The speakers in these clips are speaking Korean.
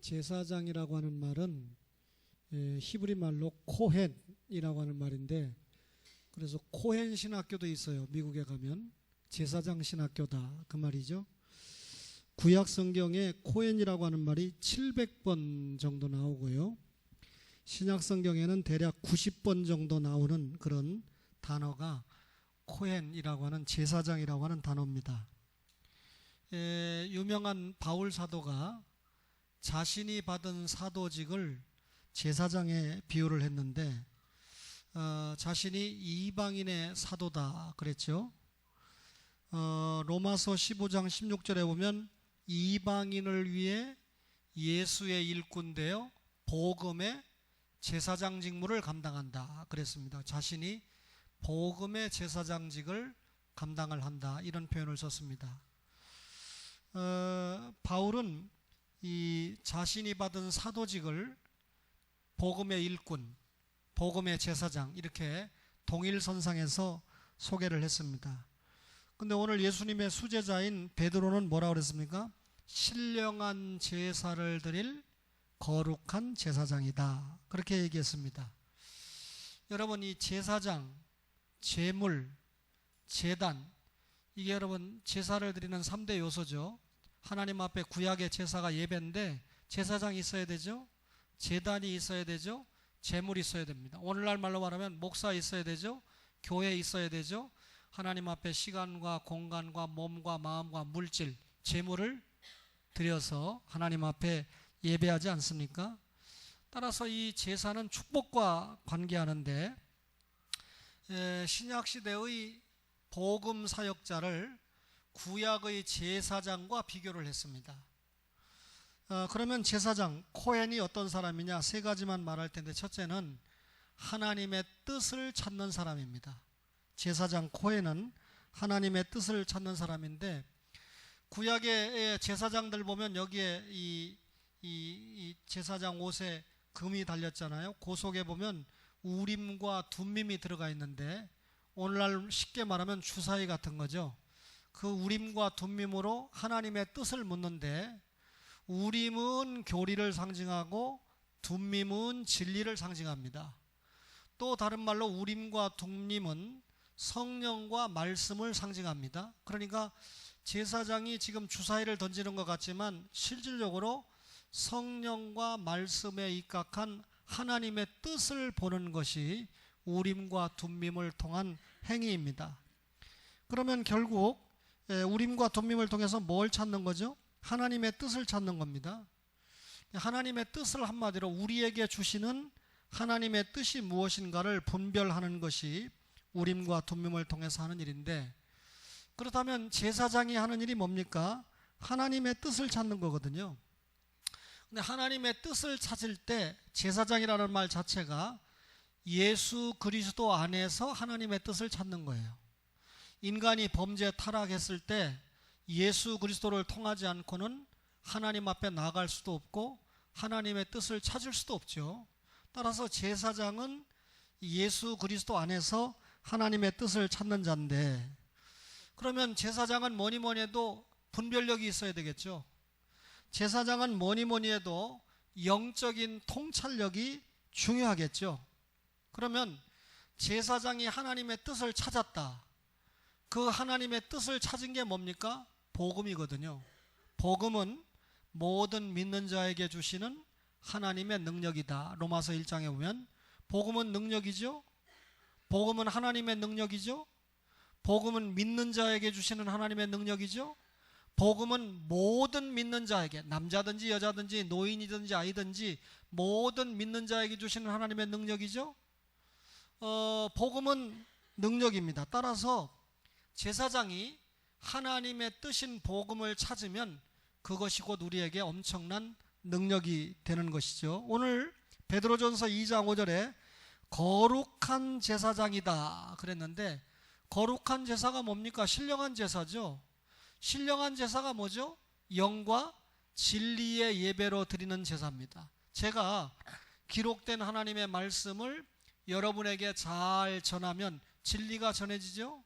제사장이라고 하는 말은 히브리 말로 코헨이라고 하는 말인데, 그래서 코헨 신학교도 있어요. 미국에 가면 제사장 신학교다 그 말이죠. 구약 성경에 코헨이라고 하는 말이 700번 정도 나오고요. 신약 성경에는 대략 90번 정도 나오는 그런 단어가 코헨이라고 하는 제사장이라고 하는 단어입니다. 유명한 바울 사도가 자신이 받은 사도직을 제사장에 비유를 했는데, 자신이 이방인의 사도다 그랬죠. 로마서 15장 16절에 보면 이방인을 위해 예수의 일꾼 되어 복음의 제사장 직무를 감당한다 그랬습니다. 자신이 복음의 제사장직을 감당을 한다, 이런 표현을 썼습니다. 바울은 이 자신이 받은 사도직을 복음의 일꾼, 복음의 제사장, 이렇게 동일선상에서 소개를 했습니다. 근데 오늘 예수님의 수제자인 베드로는 뭐라고 그랬습니까? 신령한 제사를 드릴 거룩한 제사장이다, 그렇게 얘기했습니다. 여러분, 이 제사장, 제물, 제단, 이게 여러분 제사를 드리는 3대 요소죠. 하나님 앞에 구약의 제사가 예배인데 제사장이 있어야 되죠. 제단이 있어야 되죠. 제물이 있어야 됩니다. 오늘날 말로 말하면 목사 있어야 되죠. 교회 있어야 되죠. 하나님 앞에 시간과 공간과 몸과 마음과 물질, 제물을 드려서 하나님 앞에 예배하지 않습니까? 따라서 이 제사는 축복과 관계하는데, 신약시대의 복음 사역자를 구약의 제사장과 비교를 했습니다. 그러면 제사장, 코헨이 어떤 사람이냐? 세 가지만 말할 텐데, 첫째는 하나님의 뜻을 찾는 사람입니다. 제사장 코헨은 하나님의 뜻을 찾는 사람인데, 구약의 제사장들 보면 여기에 이 제사장 옷에 금이 달렸잖아요. 그 속에 보면 우림과 둠밈이 들어가 있는데, 오늘날 쉽게 말하면 주사위 같은 거죠. 그 우림과 둠밈으로 하나님의 뜻을 묻는데, 우림은 교리를 상징하고 둠밈은 진리를 상징합니다. 또 다른 말로 우림과 둠밈은 성령과 말씀을 상징합니다. 그러니까 제사장이 지금 주사위를 던지는 것 같지만 실질적으로 성령과 말씀에 입각한 하나님의 뜻을 보는 것이 우림과 둠밈을 통한 행위입니다. 그러면 결국 우림과 둠밈을 통해서 뭘 찾는 거죠? 하나님의 뜻을 찾는 겁니다. 하나님의 뜻을 한마디로 우리에게 주시는 하나님의 뜻이 무엇인가를 분별하는 것이 우림과 둠밈을 통해서 하는 일인데, 그렇다면 제사장이 하는 일이 뭡니까? 하나님의 뜻을 찾는 거거든요. 근데 하나님의 뜻을 찾을 때 제사장이라는 말 자체가 예수 그리스도 안에서 하나님의 뜻을 찾는 거예요. 인간이 범죄 타락했을 때 예수 그리스도를 통하지 않고는 하나님 앞에 나아갈 수도 없고 하나님의 뜻을 찾을 수도 없죠. 따라서 제사장은 예수 그리스도 안에서 하나님의 뜻을 찾는 자인데, 그러면 제사장은 뭐니 해도 분별력이 있어야 되겠죠. 제사장은 뭐니 해도 영적인 통찰력이 중요하겠죠. 그러면 제사장이 하나님의 뜻을 찾았다. 그 하나님의 뜻을 찾은 게 뭡니까? 복음이거든요. 복음은 모든 믿는 자에게 주시는 하나님의 능력이다. 로마서 1장에 보면 복음은 능력이죠. 복음은 하나님의 능력이죠. 복음은 믿는 자에게 주시는 하나님의 능력이죠. 복음은 모든 믿는 자에게, 남자든지 여자든지 노인이든지 아이든지 모든 믿는 자에게 주시는 하나님의 능력이죠. 복음은 능력입니다. 따라서 제사장이 하나님의 뜻인 복음을 찾으면 그것이 곧 우리에게 엄청난 능력이 되는 것이죠. 오늘 베드로전서 2장 5절에 거룩한 제사장이다 그랬는데, 거룩한 제사가 뭡니까? 신령한 제사죠. 신령한 제사가 뭐죠? 영과 진리의 예배로 드리는 제사입니다. 제가 기록된 하나님의 말씀을 여러분에게 잘 전하면 진리가 전해지죠.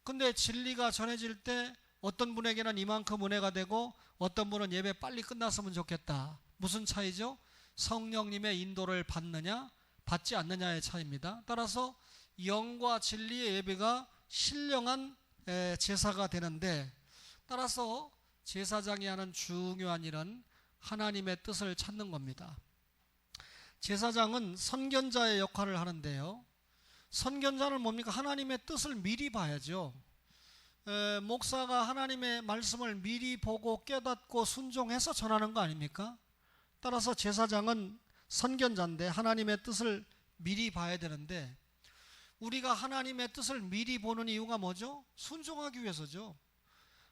근데 진리가 전해질 때 어떤 분에게는 이만큼 은혜가 되고 어떤 분은 예배 빨리 끝났으면 좋겠다, 무슨 차이죠? 성령님의 인도를 받느냐 받지 않느냐의 차이입니다. 따라서 영과 진리의 예배가 신령한 제사가 되는데, 따라서 제사장이 하는 중요한 일은 하나님의 뜻을 찾는 겁니다. 제사장은 선견자의 역할을 하는데요, 선견자는 뭡니까? 하나님의 뜻을 미리 봐야죠. 목사가 하나님의 말씀을 미리 보고 깨닫고 순종해서 전하는 거 아닙니까? 따라서 제사장은 선견자인데 하나님의 뜻을 미리 봐야 되는데, 우리가 하나님의 뜻을 미리 보는 이유가 뭐죠? 순종하기 위해서죠.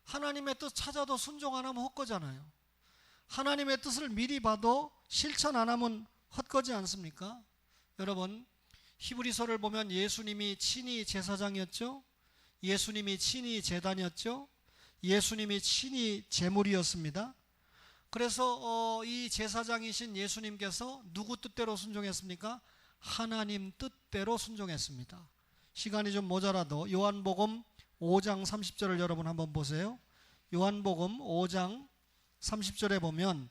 하나님의 뜻 찾아도 순종 안 하면 헛거잖아요. 하나님의 뜻을 미리 봐도 실천 안 하면 헛거지 않습니까? 여러분, 히브리서를 보면 예수님이 친히 제사장이었죠. 예수님이 친히 제단이었죠. 예수님이 친히 제물이었습니다. 그래서 이 제사장이신 예수님께서 누구 뜻대로 순종했습니까? 하나님 뜻대로 순종했습니다. 시간이 좀 모자라도 요한복음 5장 30절을 여러분 한번 보세요. 요한복음 5장 30절에 보면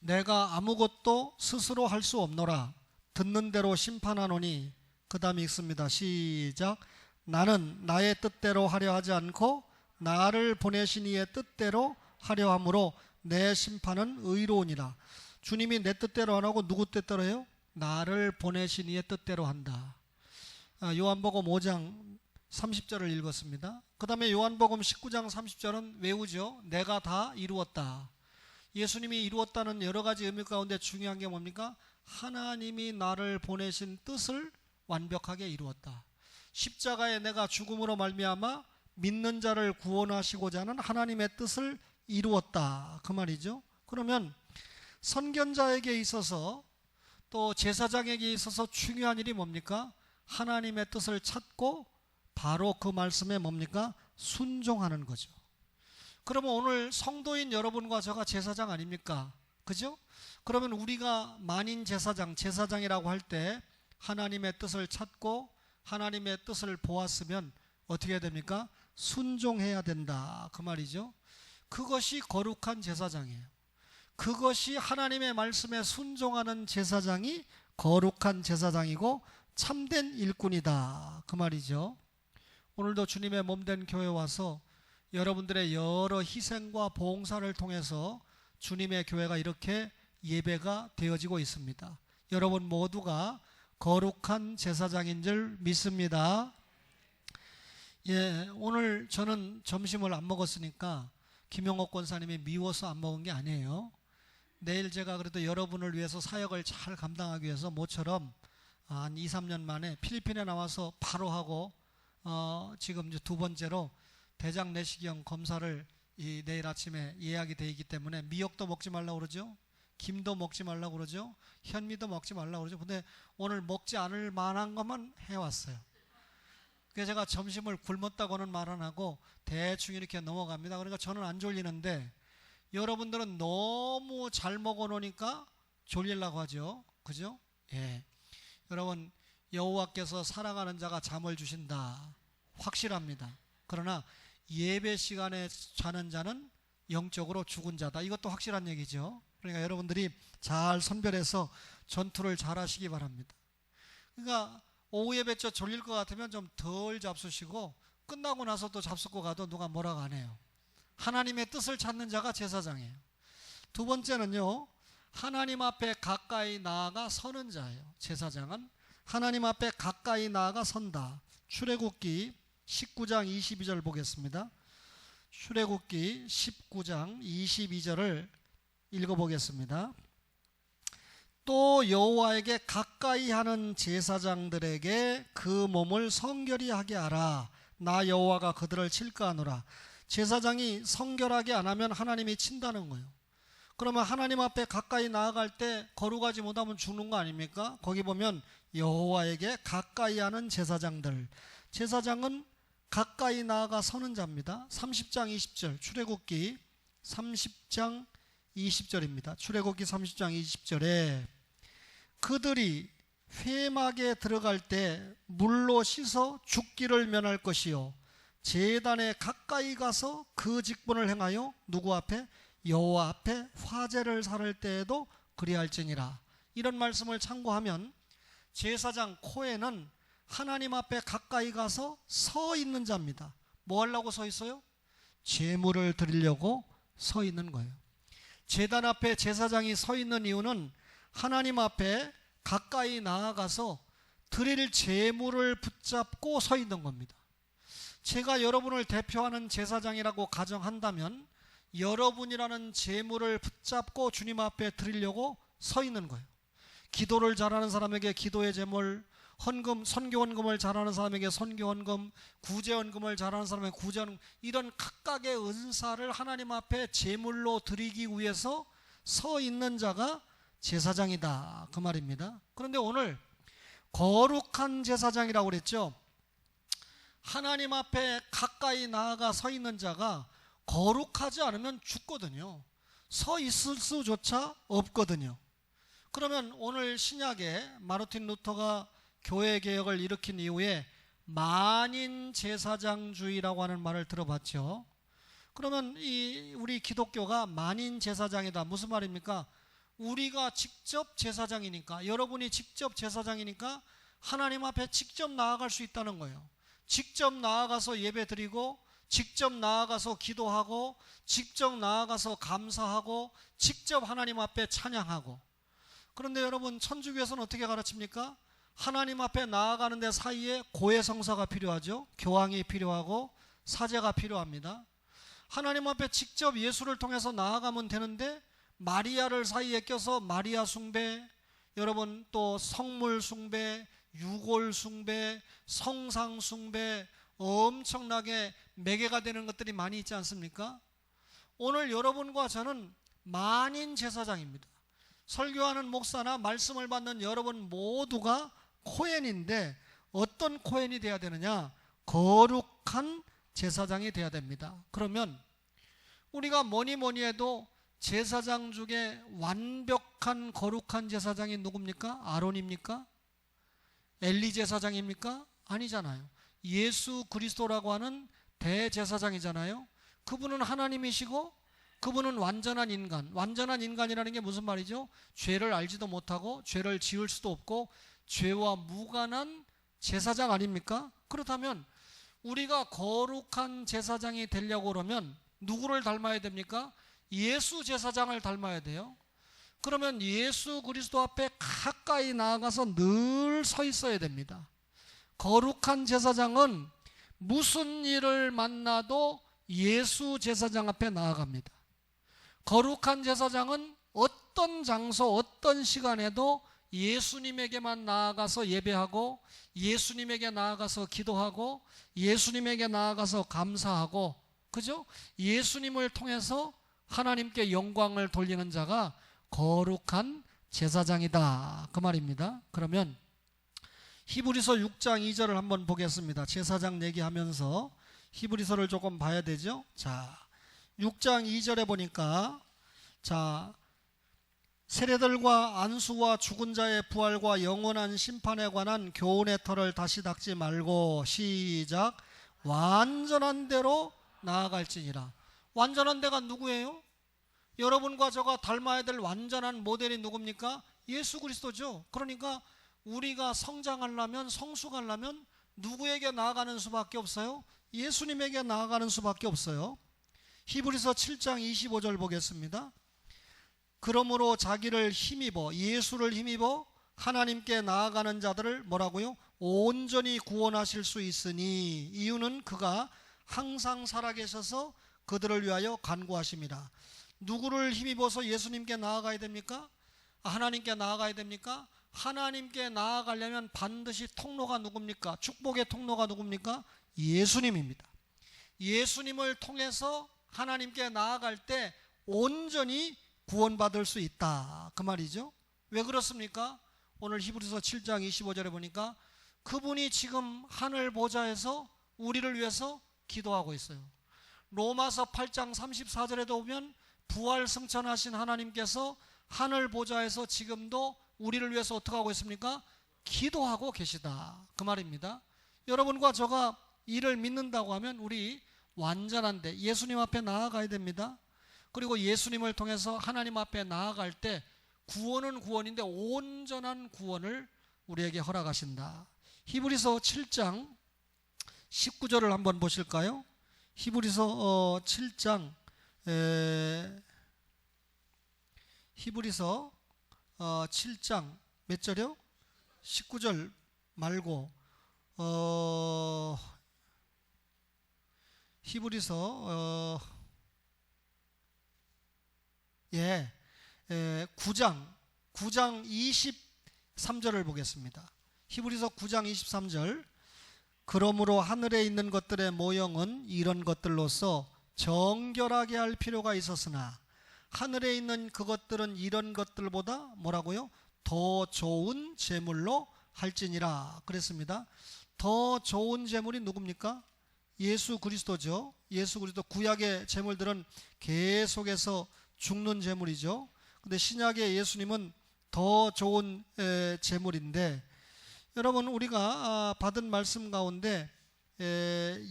내가 아무것도 스스로 할 수 없노라. 듣는 대로 심판하노니, 그 다음에 읽습니다. 시작. 나는 나의 뜻대로 하려 하지 않고 나를 보내신 이의 뜻대로 하려 함으로 내 심판은 의로우니라. 주님이 내 뜻대로 안 하고 누구 뜻대로 해요? 나를 보내신 이의 뜻대로 한다. 요한복음 5장 30절을 읽었습니다. 그 다음에 요한복음 19장 30절은 외우죠. 내가 다 이루었다. 예수님이 이루었다는 여러 가지 의미 가운데 중요한 게 뭡니까? 하나님이 나를 보내신 뜻을 완벽하게 이루었다. 십자가에 내가 죽음으로 말미암아 믿는 자를 구원하시고자 하는 하나님의 뜻을 이루었다, 그 말이죠. 그러면 선견자에게 있어서 또 제사장에게 있어서 중요한 일이 뭡니까? 하나님의 뜻을 찾고 바로 그 말씀에 뭡니까? 순종하는 거죠. 그러면 오늘 성도인 여러분과 저가 제사장 아닙니까? 그죠? 그러면 우리가 만인 제사장이라고 할 때 하나님의 뜻을 찾고 하나님의 뜻을 보았으면 어떻게 해야 됩니까? 순종해야 된다, 그 말이죠. 그것이 거룩한 제사장이에요. 그것이 하나님의 말씀에 순종하는 제사장이 거룩한 제사장이고 참된 일꾼이다, 그 말이죠. 오늘도 주님의 몸된 교회 와서 여러분들의 여러 희생과 봉사를 통해서 주님의 교회가 이렇게 예배가 되어지고 있습니다. 여러분 모두가 거룩한 제사장인 줄 믿습니다. 오늘 저는 점심을 안 먹었으니까 김영옥 권사님이 미워서 안 먹은 게 아니에요. 내일 제가 그래도 여러분을 위해서 사역을 잘 감당하기 위해서 모처럼 한 2, 3년 만에 필리핀에 나와서 바로 하고 지금 이제 두 번째로 대장 내시경 검사를 내일 아침에 예약이 되어 있기 때문에 미역도 먹지 말라고 그러죠. 김도 먹지 말라고 그러죠. 현미도 먹지 말라고 그러죠. 근데 오늘 먹지 않을 만한 것만 해왔어요. 그래서 제가 점심을 굶었다고는 말 안 하고 대충 이렇게 넘어갑니다. 그러니까 저는 안 졸리는데 여러분들은 너무 잘 먹어놓으니까 졸리려고 하죠. 그죠? 예. 여러분, 여호와께서 사랑하는 자가 잠을 주신다, 확실합니다. 그러나 예배 시간에 자는 자는 영적으로 죽은 자다, 이것도 확실한 얘기죠. 그러니까 여러분들이 잘 선별해서 전투를 잘 하시기 바랍니다. 그러니까 오후 예배 때 졸릴 것 같으면 좀 덜 잡수시고 끝나고 나서 또 잡수고 가도 누가 뭐라고 안 해요. 하나님의 뜻을 찾는 자가 제사장이에요. 두 번째는요, 하나님 앞에 가까이 나아가 서는 자예요. 제사장은 하나님 앞에 가까이 나아가 선다. 출애굽기 19장 22절 보겠습니다. 출애굽기 19장 22절을 읽어보겠습니다. 또 여호와에게 가까이 하는 제사장들에게 그 몸을 성결히 하게 하라. 나 여호와가 그들을 칠까 하노라. 제사장이 성결하게 안 하면 하나님이 친다는 거예요. 그러면 하나님 앞에 가까이 나아갈 때 거룩하지 못하면 죽는 거 아닙니까? 거기 보면 여호와에게 가까이 하는 제사장들, 제사장은 가까이 나아가 서는 자입니다. 30장 20절, 출애굽기 30장 20절입니다. 출애굽기 30장 20절에 그들이 회막에 들어갈 때 물로 씻어 죽기를 면할 것이요 제단에 가까이 가서 그 직분을 행하여 누구 앞에? 여호와 앞에 화제를 살을 때에도 그리할지니라. 이런 말씀을 참고하면 제사장 코헨은 하나님 앞에 가까이 가서 서 있는 자입니다. 뭐 하려고 서 있어요? 제물을 드리려고 서 있는 거예요. 제단 앞에 제사장이 서 있는 이유는 하나님 앞에 가까이 나아가서 드릴 제물을 붙잡고 서 있는 겁니다. 제가 여러분을 대표하는 제사장이라고 가정한다면 여러분이라는 제물을 붙잡고 주님 앞에 드리려고 서 있는 거예요. 기도를 잘하는 사람에게 기도의 제물, 헌금, 선교헌금을 잘하는 사람에게 선교헌금, 구제헌금을 잘하는 사람에게 구제헌금, 이런 각각의 은사를 하나님 앞에 제물로 드리기 위해서 서 있는 자가 제사장이다, 그 말입니다. 그런데 오늘 거룩한 제사장이라고 그랬죠. 하나님 앞에 가까이 나아가 서 있는 자가 거룩하지 않으면 죽거든요. 서 있을 수조차 없거든요. 그러면 오늘 신약에 마르틴 루터가 교회 개혁을 일으킨 이후에 만인 제사장주의라고 하는 말을 들어봤죠. 그러면 우리 기독교가 만인 제사장이다, 무슨 말입니까? 우리가 직접 제사장이니까, 여러분이 직접 제사장이니까 하나님 앞에 직접 나아갈 수 있다는 거예요. 직접 나아가서 예배드리고, 직접 나아가서 기도하고, 직접 나아가서 감사하고, 직접 하나님 앞에 찬양하고. 그런데 여러분, 천주교에서는 어떻게 가르칩니까? 하나님 앞에 나아가는 데 사이에 고해성사가 필요하죠. 교황이 필요하고 사제가 필요합니다. 하나님 앞에 직접 예수를 통해서 나아가면 되는데 마리아를 사이에 껴서 마리아 숭배, 여러분 또 성물 숭배, 유골 숭배, 성상 숭배, 엄청나게 매개가 되는 것들이 많이 있지 않습니까? 오늘 여러분과 저는 만인 제사장입니다. 설교하는 목사나 말씀을 받는 여러분 모두가 코헨인데 어떤 코헨이 돼야 되느냐? 거룩한 제사장이 돼야 됩니다. 그러면 우리가 뭐니 해도 제사장 중에 완벽한 거룩한 제사장이 누굽니까? 아론입니까? 엘리 제사장입니까? 아니잖아요. 예수 그리스도라고 하는 대제사장이잖아요. 그분은 하나님이시고 그분은 완전한 인간. 완전한 인간이라는 게 무슨 말이죠? 죄를 알지도 못하고 죄를 지을 수도 없고 죄와 무관한 제사장 아닙니까? 그렇다면 우리가 거룩한 제사장이 되려고 그러면 누구를 닮아야 됩니까? 예수 제사장을 닮아야 돼요. 그러면 예수 그리스도 앞에 가까이 나아가서 늘 서 있어야 됩니다. 거룩한 제사장은 무슨 일을 만나도 예수 제사장 앞에 나아갑니다. 거룩한 제사장은 어떤 장소, 어떤 시간에도 예수님에게만 나아가서 예배하고, 예수님에게 나아가서 기도하고, 예수님에게 나아가서 감사하고, 그죠? 예수님을 통해서 하나님께 영광을 돌리는 자가 거룩한 제사장이다, 그 말입니다. 그러면 히브리서 6장 2절을 한번 보겠습니다. 제사장 얘기하면서 히브리서를 조금 봐야 되죠. 자, 6장 2절에 보니까, 자, 세례들과 안수와 죽은 자의 부활과 영원한 심판에 관한 교훈의 털을 다시 닦지 말고, 시작, 완전한 대로 나아갈지니라. 완전한 데가 누구예요? 여러분과 저가 닮아야 될 완전한 모델이 누굽니까? 예수 그리스도죠. 그러니까 우리가 성장하려면, 성숙하려면 누구에게 나아가는 수밖에 없어요? 예수님에게 나아가는 수밖에 없어요. 히브리서 7장 25절 보겠습니다. 그러므로 자기를 힘입어, 예수를 힘입어 하나님께 나아가는 자들을 뭐라고요? 온전히 구원하실 수 있으니, 이유는 그가 항상 살아계셔서 그들을 위하여 간구하십니다. 누구를 힘입어서 예수님께 나아가야 됩니까? 하나님께 나아가야 됩니까? 하나님께 나아가려면 반드시 통로가 누굽니까? 축복의 통로가 누굽니까? 예수님입니다. 예수님을 통해서 하나님께 나아갈 때 온전히 구원받을 수 있다, 그 말이죠. 왜 그렇습니까? 오늘 히브리서 7장 25절에 보니까 그분이 지금 하늘 보좌에서 우리를 위해서 기도하고 있어요. 로마서 8장 34절에도 보면 부활 승천하신 하나님께서 하늘 보좌에서 지금도 우리를 위해서 어떻게 하고 있습니까? 기도하고 계시다, 그 말입니다. 여러분과 저가 이를 믿는다고 하면 우리 완전한데 예수님 앞에 나아가야 됩니다. 그리고 예수님을 통해서 하나님 앞에 나아갈 때 구원은 구원인데 온전한 구원을 우리에게 허락하신다. 히브리서 7장 19절을 한번 보실까요? 히브리서 7장 히브리서 7장 몇 절이요? 19절 말고 히브리서 9장 23절을 보겠습니다. 히브리서 9장 23절. 그러므로 하늘에 있는 것들의 모형은 이런 것들로서 정결하게 할 필요가 있었으나 하늘에 있는 그것들은 이런 것들보다 뭐라고요? 더 좋은 제물로 할지니라 그랬습니다. 더 좋은 제물이 누굽니까? 예수 그리스도죠. 예수 그리스도. 구약의 제물들은 계속해서 죽는 제물이죠. 근데 신약의 예수님은 더 좋은 제물인데, 여러분 우리가 받은 말씀 가운데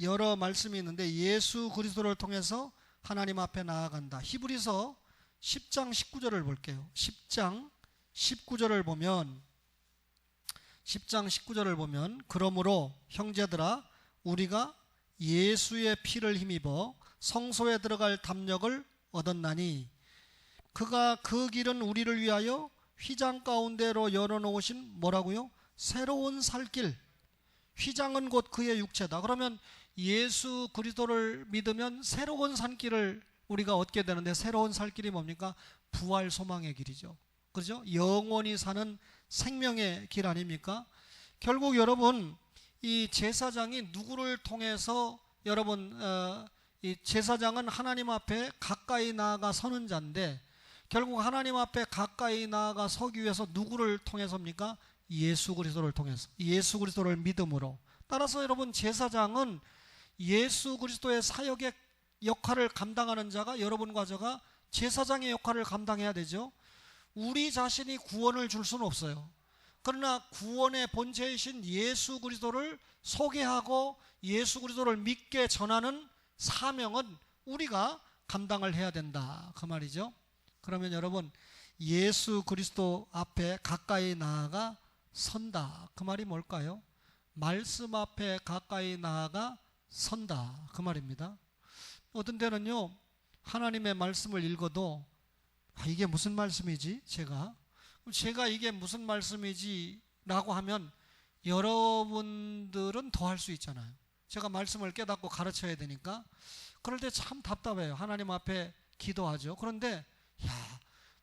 여러 말씀이 있는데 예수 그리스도를 통해서 하나님 앞에 나아간다. 히브리서 10장 19절을 볼게요. 10장 19절을 보면 그러므로 형제들아 우리가 예수의 피를 힘입어 성소에 들어갈 담력을 얻었나니 그가 그 길은 우리를 위하여 휘장 가운데로 열어놓으신 뭐라고요? 새로운 살길. 휘장은 곧 그의 육체다. 그러면 예수 그리스도를 믿으면 새로운 산길을 우리가 얻게 되는데, 새로운 살길이 뭡니까? 부활 소망의 길이죠. 그렇죠? 영원히 사는 생명의 길 아닙니까? 결국 여러분 이 제사장이 누구를 통해서, 여러분 이 제사장은 하나님 앞에 가까이 나아가 서는 자인데, 결국 하나님 앞에 가까이 나아가 서기 위해서 누구를 통해서입니까? 예수 그리스도를 통해서, 예수 그리스도를 믿음으로. 따라서 여러분 제사장은 예수 그리스도의 사역의 역할을 감당하는 자가, 여러분과 저가 제사장의 역할을 감당해야 되죠. 우리 자신이 구원을 줄 수는 없어요. 그러나 구원의 본체이신 예수 그리스도를 소개하고 예수 그리스도를 믿게 전하는 사명은 우리가 감당을 해야 된다, 그 말이죠. 그러면 여러분 예수 그리스도 앞에 가까이 나아가 선다, 그 말이 뭘까요? 말씀 앞에 가까이 나아가 선다, 그 말입니다. 어떤 때는요 하나님의 말씀을 읽어도 이게 무슨 말씀이지? 제가 이게 무슨 말씀이지? 라고 하면 여러분들은 더 할 수 있잖아요. 제가 말씀을 깨닫고 가르쳐야 되니까. 그럴 때 참 답답해요. 하나님 앞에 기도하죠. 그런데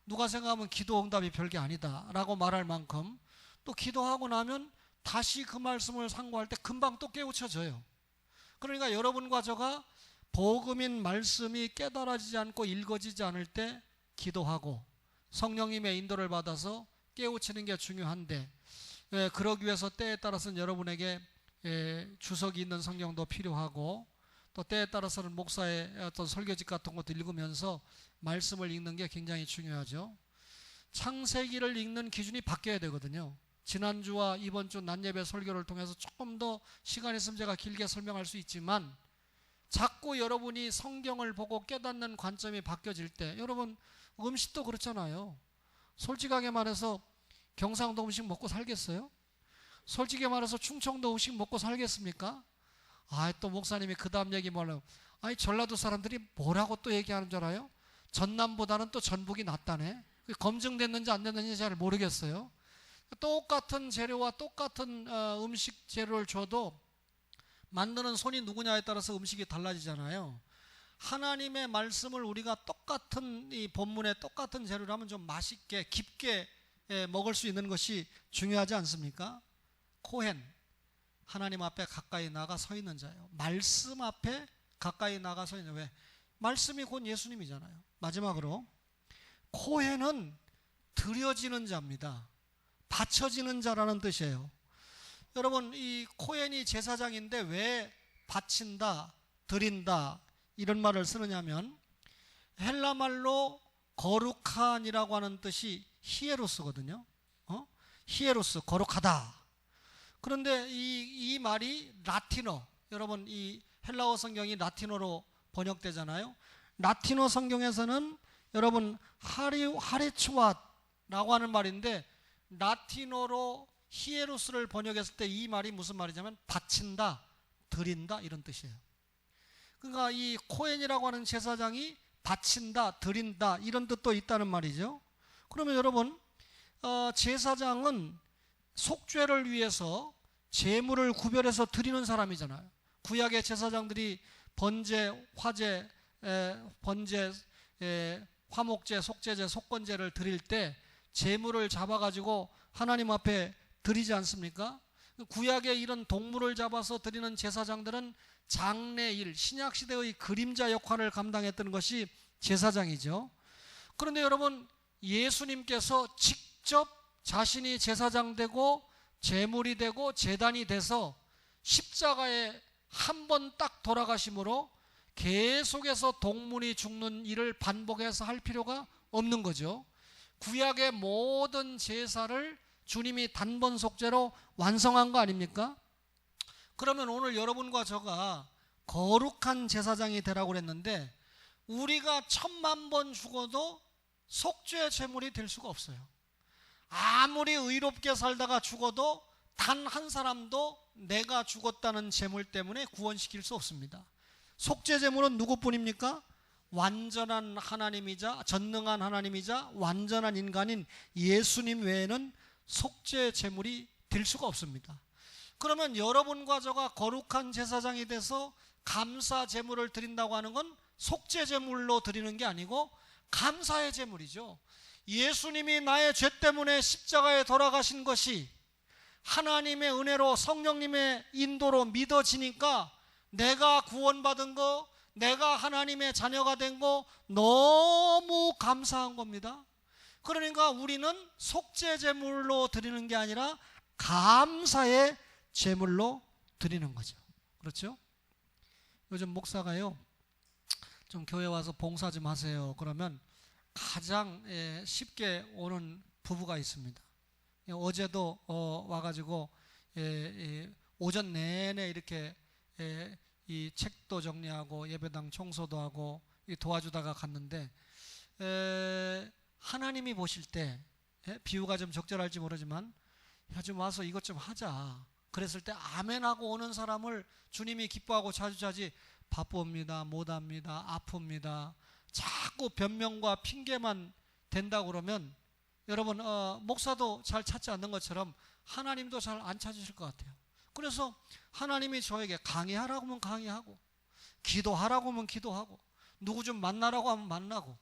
누가 생각하면 기도 응답이 별게 아니다 라고 말할 만큼, 또 기도하고 나면 다시 그 말씀을 상고할 때 금방 또 깨우쳐져요. 그러니까 여러분과 저가 복음인 말씀이 깨달아지지 않고 읽어지지 않을 때 기도하고 성령님의 인도를 받아서 깨우치는 게 중요한데, 그러기 위해서 때에 따라서는 여러분에게 주석이 있는 성경도 필요하고, 또 때에 따라서는 목사의 어떤 설교집 같은 것도 읽으면서 말씀을 읽는 게 굉장히 중요하죠. 창세기를 읽는 기준이 바뀌어야 되거든요. 지난주와 이번주 낮예배 설교를 통해서 조금 더 시간 있으면 제가 길게 설명할 수 있지만, 자꾸 여러분이 성경을 보고 깨닫는 관점이 바뀌어질 때, 여러분 음식도 그렇잖아요. 솔직하게 말해서 경상도 음식 먹고 살겠어요? 솔직히 말해서 충청도 음식 먹고 살겠습니까? 또 목사님이 그 다음 얘기 뭐라고, 전라도 사람들이 뭐라고 또 얘기하는 줄 알아요? 전남보다는 또 전북이 낫다네. 검증됐는지 안 됐는지 잘 모르겠어요. 똑같은 재료와 똑같은 음식 재료를 줘도 만드는 손이 누구냐에 따라서 음식이 달라지잖아요. 하나님의 말씀을 우리가 똑같은 이 본문에 똑같은 재료라면 좀 맛있게 깊게 먹을 수 있는 것이 중요하지 않습니까? 코헨, 하나님 앞에 가까이 나가 서 있는 자예요. 말씀 앞에 가까이 나가 서 있는, 왜? 말씀이 곧 예수님이잖아요. 마지막으로 코헨은 드려지는 자입니다. 바쳐지는 자라는 뜻이에요. 여러분 이 코헨이 제사장인데 왜 바친다, 드린다 이런 말을 쓰느냐면, 헬라 말로 거룩한이라고 하는 뜻이 히에로스거든요. 히에로스, 거룩하다. 그런데 이 말이 라틴어, 여러분 이 헬라어 성경이 라틴어로 번역되잖아요. 라틴어 성경에서는 여러분 하레초아라고 하는 말인데, 라틴어로 히에로스를 번역했을 때 이 말이 무슨 말이냐면 바친다, 드린다 이런 뜻이에요. 그러니까 이 코헨이라고 하는 제사장이 바친다, 드린다 이런 뜻도 있다는 말이죠. 그러면 여러분, 제사장은 속죄를 위해서 제물을 구별해서 드리는 사람이잖아요. 구약의 제사장들이 번제, 화제, 화목제, 속죄제, 속건제를 드릴 때 제물을 잡아가지고 하나님 앞에 드리지 않습니까? 구약의 이런 동물을 잡아서 드리는 제사장들은 장래일, 신약시대의 그림자 역할을 감당했던 것이 제사장이죠. 그런데 여러분, 예수님께서 직접 자신이 제사장 되고 제물이 되고 제단이 돼서 십자가에 한 번 딱 돌아가심으로 계속해서 동물이 죽는 일을 반복해서 할 필요가 없는 거죠. 구약의 모든 제사를 주님이 단번 속죄로 완성한 거 아닙니까? 그러면 오늘 여러분과 저가 거룩한 제사장이 되라고 그랬는데, 우리가 1000만 번 죽어도 속죄 제물이 될 수가 없어요. 아무리 의롭게 살다가 죽어도 단 한 사람도 내가 죽었다는 제물 때문에 구원시킬 수 없습니다. 속죄 제물은 누구뿐입니까? 완전한 하나님이자 전능한 하나님이자 완전한 인간인 예수님 외에는 속죄 제물이 될 수가 없습니다. 그러면 여러분과 저가 거룩한 제사장이 돼서 감사 제물을 드린다고 하는 건 속죄 제물로 드리는 게 아니고 감사의 제물이죠. 예수님이 나의 죄 때문에 십자가에 돌아가신 것이 하나님의 은혜로 성령님의 인도로 믿어지니까 내가 구원받은 거, 내가 하나님의 자녀가 된 거 너무 감사한 겁니다. 그러니까 우리는 속죄 제물로 드리는 게 아니라 감사의 제물로 드리는 거죠. 그렇죠? 요즘 목사가요, 좀 교회 와서 봉사 좀 하세요. 그러면 가장 쉽게 오는 부부가 있습니다. 어제도 와가지고 오전 내내 이렇게 이 책도 정리하고 예배당 청소도 하고 도와주다가 갔는데, 하나님이 보실 때, 비유가 좀 적절할지 모르지만 야, 좀 와서 이것 좀 하자 그랬을 때 아멘하고 오는 사람을 주님이 기뻐하고 자주자지 바쁩니다, 못합니다, 아픕니다, 자꾸 변명과 핑계만 된다고 그러면 여러분, 목사도 잘 찾지 않는 것처럼 하나님도 잘 안 찾으실 것 같아요. 그래서 하나님이 저에게 강의하라고 하면 강의하고, 기도하라고 하면 기도하고, 누구 좀 만나라고 하면 만나고,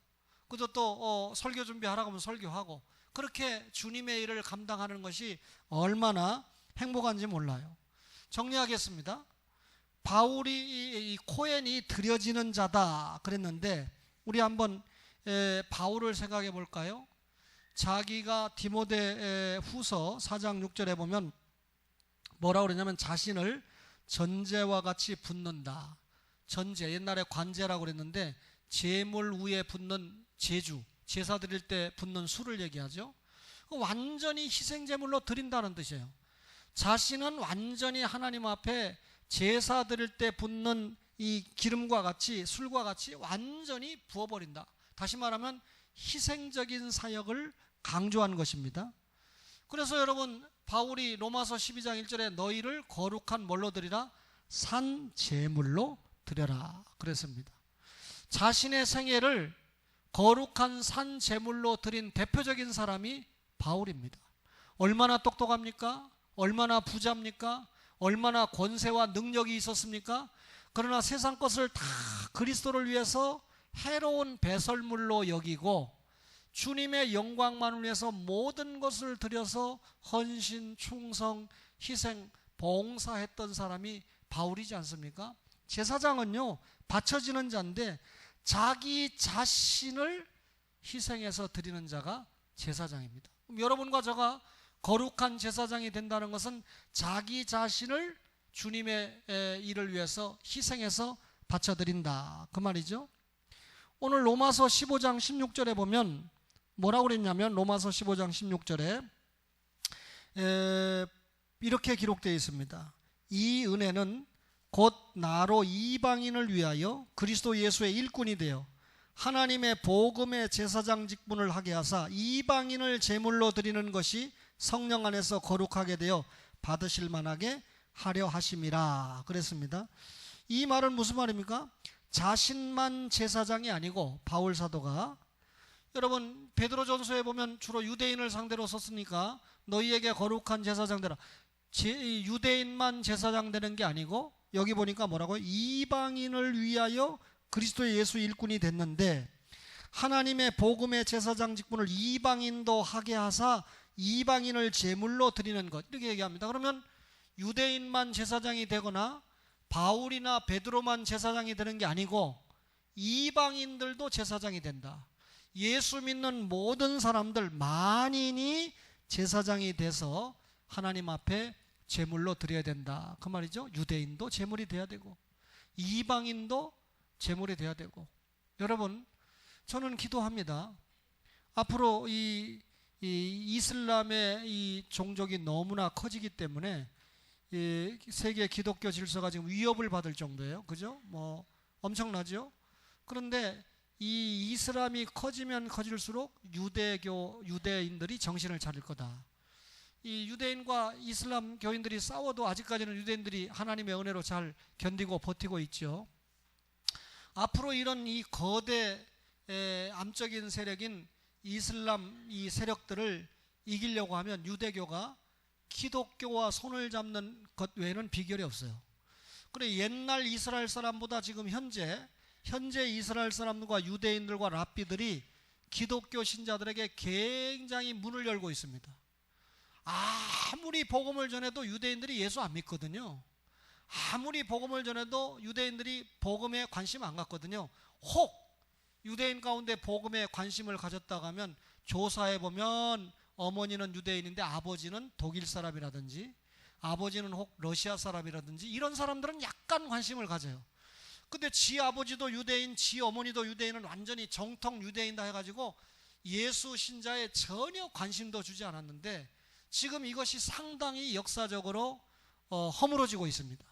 그저 또 설교 준비하라고 하면 설교하고, 그렇게 주님의 일을 감당하는 것이 얼마나 행복한지 몰라요. 정리하겠습니다. 바울이 이 코헨이 드려지는 자다 그랬는데, 우리 한번 바울을 생각해 볼까요? 자기가 디모데 후서 4장 6절에 보면 뭐라고 그러냐면 자신을 전제와 같이 붓는다. 전제, 옛날에 관제라고 그랬는데 제물 위에 붓는 제주, 제사 드릴 때 붓는 술을 얘기하죠. 완전히 희생제물로 드린다는 뜻이에요. 자신은 완전히 하나님 앞에 제사 드릴 때 붓는 이 기름과 같이, 술과 같이 완전히 부어버린다. 다시 말하면 희생적인 사역을 강조한 것입니다. 그래서 여러분, 바울이 로마서 12장 1절에 너희를 거룩한 뭘로 드리라? 산 제물로 드려라 그랬습니다. 자신의 생애를 거룩한 산 제물로 드린 대표적인 사람이 바울입니다. 얼마나 똑똑합니까? 얼마나 부자입니까? 얼마나 권세와 능력이 있었습니까? 그러나 세상 것을 다 그리스도를 위해서 해로운 배설물로 여기고 주님의 영광만을 위해서 모든 것을 들여서 헌신, 충성, 희생, 봉사했던 사람이 바울이지 않습니까? 제사장은요, 바쳐지는 자인데 자기 자신을 희생해서 드리는 자가 제사장입니다. 그럼 여러분과 저가 거룩한 제사장이 된다는 것은 자기 자신을 주님의 일을 위해서 희생해서 바쳐드린다 그 말이죠. 오늘 로마서 15장 16절에 보면 뭐라고 그랬냐면, 로마서 15장 16절에 이렇게 기록되어 있습니다. 이 은혜는 곧 나로 이방인을 위하여 그리스도 예수의 일꾼이 되어 하나님의 복음의 제사장 직분을 하게 하사 이방인을 제물로 드리는 것이 성령 안에서 거룩하게 되어 받으실 만하게 하려 하심이라 그랬습니다. 이 말은 무슨 말입니까? 자신만 제사장이 아니고 바울 사도가, 여러분 베드로전서에 보면 주로 유대인을 상대로 썼으니까 너희에게 거룩한 제사장 되라. 유대인만 제사장 되는 게 아니고 여기 보니까 뭐라고요? 이방인을 위하여 그리스도의 예수 일꾼이 됐는데, 하나님의 복음의 제사장 직분을 이방인도 하게 하사 이방인을 제물로 드리는 것, 이렇게 얘기합니다. 그러면 유대인만 제사장이 되거나 바울이나 베드로만 제사장이 되는 게 아니고 이방인들도 제사장이 된다. 예수 믿는 모든 사람들 만인이 제사장이 돼서 하나님 앞에 제물로 드려야 된다, 그 말이죠. 유대인도 제물이 돼야 되고 이방인도 제물이 돼야 되고. 여러분, 저는 기도합니다. 앞으로 이 이슬람의 이 종족이 너무나 커지기 때문에 이 세계 기독교 질서가 지금 위협을 받을 정도예요. 그죠? 뭐 엄청나죠? 그런데 이 이슬람이 커지면 커질수록 유대인들이 정신을 차릴 거다. 이 유대인과 이슬람 교인들이 싸워도 아직까지는 유대인들이 하나님의 은혜로 잘 견디고 버티고 있죠. 앞으로 이런 이 거대 암적인 세력인 이슬람 이 세력들을 이기려고 하면 유대교가 기독교와 손을 잡는 것 외에는 비결이 없어요. 그래, 옛날 이스라엘 사람보다 지금 현재 이스라엘 사람들과 유대인들과 랍비들이 기독교 신자들에게 굉장히 문을 열고 있습니다. 아무리 복음을 전해도 유대인들이 예수 안 믿거든요. 아무리 복음을 전해도 유대인들이 복음에 관심 안 갖거든요. 혹 유대인 가운데 복음에 관심을 가졌다고 하면 조사해 보면 어머니는 유대인인데 아버지는 독일 사람이라든지 아버지는 혹 러시아 사람이라든지 이런 사람들은 약간 관심을 가져요. 근데 지 아버지도 유대인, 지 어머니도 유대인은 완전히 정통 유대인다 해가지고 예수 신자에 전혀 관심도 주지 않았는데, 지금 이것이 상당히 역사적으로 허물어지고 있습니다.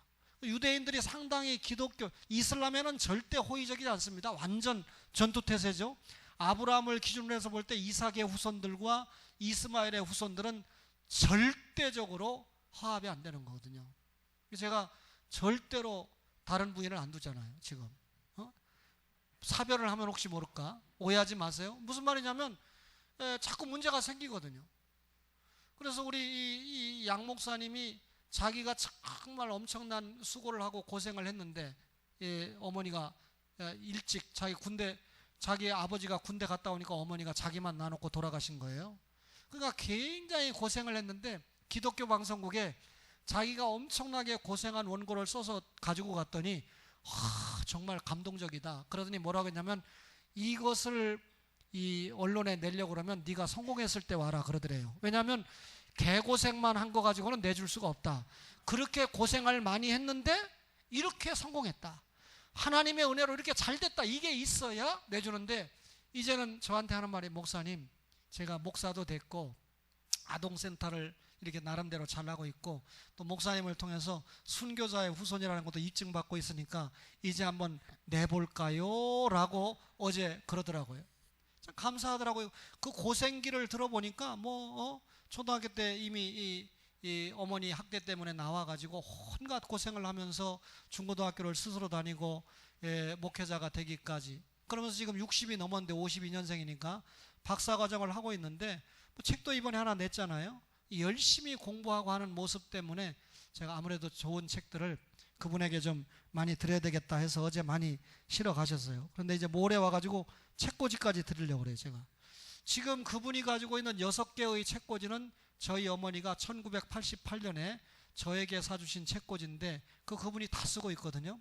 유대인들이 상당히 기독교, 이슬람에는 절대 호의적이지 않습니다. 완전 전투태세죠. 아브라함을 기준으로 해서 볼 때 이삭의 후손들과 이스마엘의 후손들은 절대적으로 화합이 안 되는 거거든요. 제가 절대로 다른 부인을 안 두잖아요. 지금 사별을 하면 혹시 모를까 오해하지 마세요. 무슨 말이냐면 자꾸 문제가 생기거든요. 그래서 우리 이 양 목사님이 자기가 정말 엄청난 수고를 하고 고생을 했는데 어머니가 일찍 자기 아버지가 군대 갔다 오니까 어머니가 자기만 놔놓고 돌아가신 거예요. 그러니까 굉장히 고생을 했는데 기독교 방송국에 자기가 엄청나게 고생한 원고를 써서 가지고 갔더니 정말 감동적이다. 그러더니 뭐라고 했냐면, 이것을 이 언론에 내려고 그러면 네가 성공했을 때 와라 그러더래요. 왜냐하면 개고생만 한 거 가지고는 내줄 수가 없다. 그렇게 고생을 많이 했는데 이렇게 성공했다. 하나님의 은혜로 이렇게 잘 됐다. 이게 있어야 내주는데, 이제는 저한테 하는 말이, 목사님, 제가 목사도 됐고 아동센터를 이렇게 나름대로 잘하고 있고 또 목사님을 통해서 순교자의 후손이라는 것도 입증받고 있으니까 이제 한번 내볼까요? 라고 어제 그러더라고요. 참 감사하더라고요. 그 고생기를 들어보니까 초등학교 때 이미 이 어머니 학대 때문에 나와가지고 온갖 고생을 하면서 중고등학교를 스스로 다니고 목회자가 되기까지, 그러면서 지금 60이 넘었는데 52년생이니까 박사과정을 하고 있는데 책도 이번에 하나 냈잖아요. 열심히 공부하고 하는 모습 때문에 제가 아무래도 좋은 책들을 그분에게 좀 많이 드려야 되겠다 해서 어제 많이 실어 가셨어요. 그런데 이제 모레 와가지고 책꽂이까지 드리려고 그래요. 제가 지금 그분이 가지고 있는 6개의 책꽂이는 저희 어머니가 1988년에 저에게 사주신 책꽂이인데 그분이 다 쓰고 있거든요.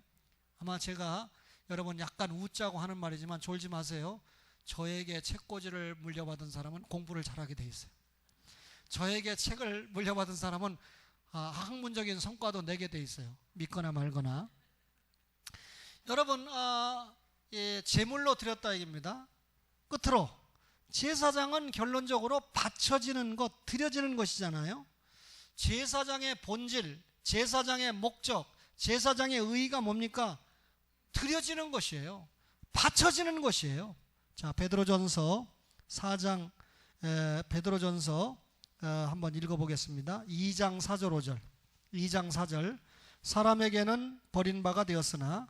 아마 제가 여러분 약간 웃자고 하는 말이지만 졸지 마세요. 저에게 책꽂이를 물려받은 사람은 공부를 잘하게 돼 있어요. 저에게 책을 물려받은 사람은 학문적인 성과도 내게 돼 있어요. 믿거나 말거나. 여러분, 제물로 드렸다 얘기입니다. 끝으로 제사장은 결론적으로 바쳐지는 것, 드려지는 것이잖아요. 제사장의 본질, 제사장의 목적, 제사장의 의의가 뭡니까? 드려지는 것이에요. 받쳐지는 것이에요. 자, 베드로전서 4장, 베드로전서 한번 읽어보겠습니다. 2장 4절 5절. 2장 4절. 사람에게는 버림바가 되었으나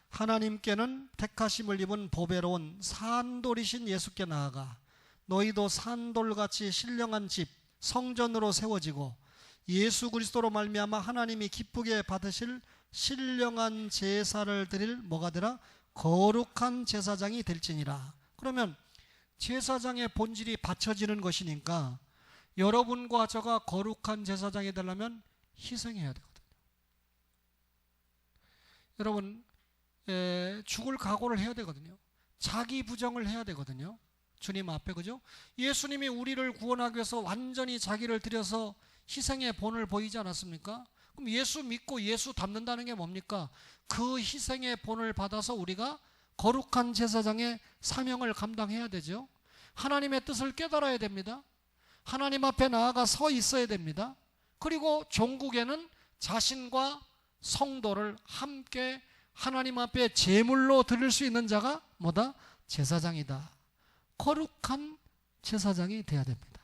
하나님께는 택하심을 입은 보배로운 산돌이신 예수께 나아가 너희도 산돌같이 신령한 집 성전으로 세워지고 예수 그리스도로 말미암아 하나님이 기쁘게 받으실 신령한 제사를 드릴 뭐가 되라? 거룩한 제사장이 될지니라. 그러면 제사장의 본질이 받쳐지는 것이니까 여러분과 저가 거룩한 제사장이 되려면 희생해야 되거든요. 여러분, 죽을 각오를 해야 되거든요. 자기 부정을 해야 되거든요. 주님 앞에, 그죠? 예수님이 우리를 구원하기 위해서 완전히 자기를 드려서 희생의 본을 보이지 않았습니까? 그럼 예수 믿고 예수 닮는다는 게 뭡니까? 그 희생의 본을 받아서 우리가 거룩한 제사장의 사명을 감당해야 되죠. 하나님의 뜻을 깨달아야 됩니다. 하나님 앞에 나아가 서 있어야 됩니다. 그리고 종국에는 자신과 성도를 함께 하나님 앞에 제물로 드릴 수 있는 자가 뭐다? 제사장이다. 거룩한 제사장이 돼야 됩니다.